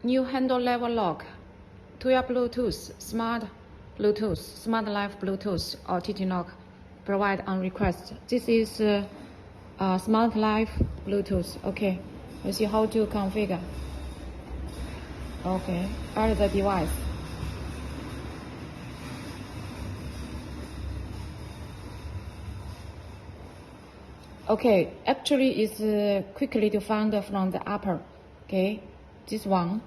new handle level lock, Tuya Bluetooth, Smart Life Bluetooth, or TT lock, provide on request. This is Smart Life Bluetooth. Okay, let's see how to configure. Okay, add the device. Okay, actually it's quickly to find from the upper. Okay, this one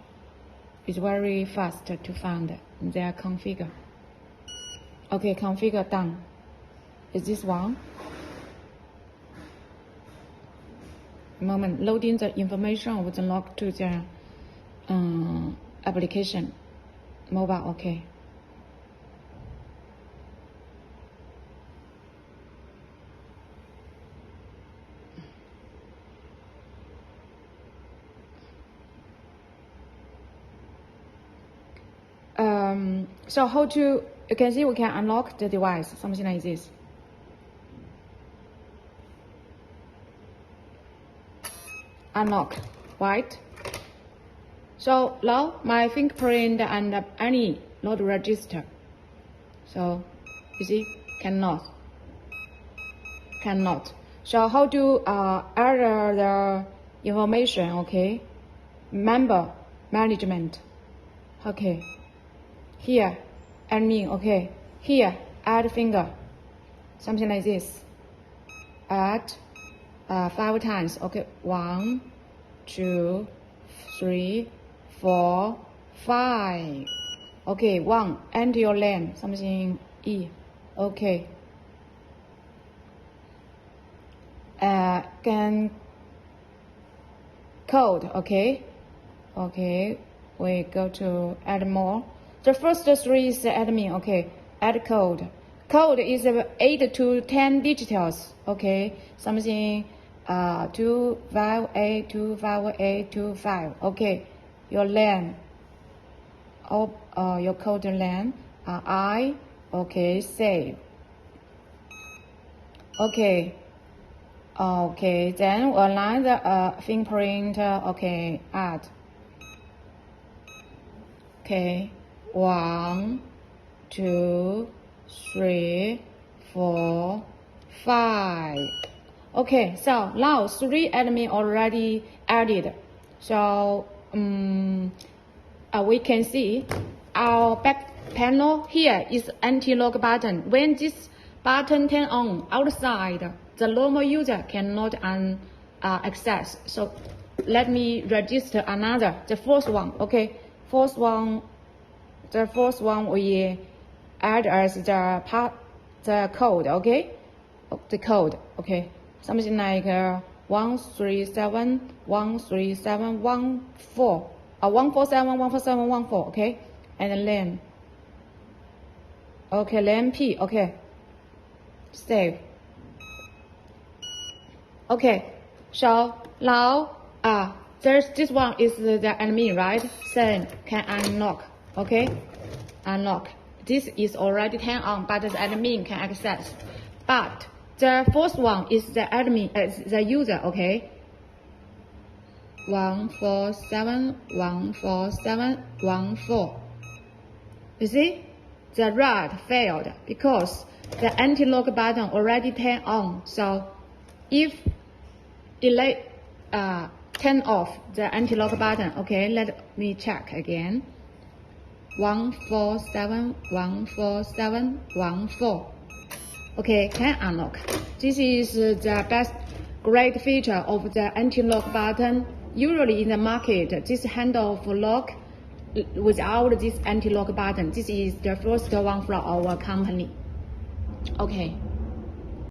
is very fast to find their configure. Okay, configure done. Is this one? Moment, loading the information of the lock to the application. Mobile, okay. So how to, you can see we can unlock the device, something like this. Unlock, right? So now my fingerprint and any not register. So you see, cannot. So how to add the information? Okay, member management. Okay. Here, admin, okay. Here, add finger, something like this. Add 5 times, okay. 1, 2, 3, 4, 5. Okay, 1, enter your name, something E. Okay. Can code, okay. Okay, we go to add more. The first 3 is the admin, okay. Add code. Code is 8 to 10 digits, okay. Something 25825, okay. Your LAN, your code LAN, okay, save. Okay. Okay, then align the fingerprint, okay, add. Okay. 1, 2, 3, 4, 5. Okay, so now 3 admin already added. So we can see our back panel here is anti-lock button. When this button turn on outside, the normal user cannot access. So let me register another, the fourth one. Okay, the fourth one we add as the code, okay? The code, okay? Something like 1371371414714, 14714, okay? And LAN. Okay, LAN P, okay. Save. Okay, so now this one is the admin, right? Then can unlock. Okay, unlock. This is already turned on, but the admin can access. But the first one is the admin, the user. Okay. 1471414. You see, the red failed because the anti-lock button already turned on. So if it turn off the anti-lock button, okay, let me check again. 1471414. Okay, can unlock. This is the best great feature of the anti-lock button. Usually in the market, this handle for lock without this anti-lock button. This is the first one from our company. Okay.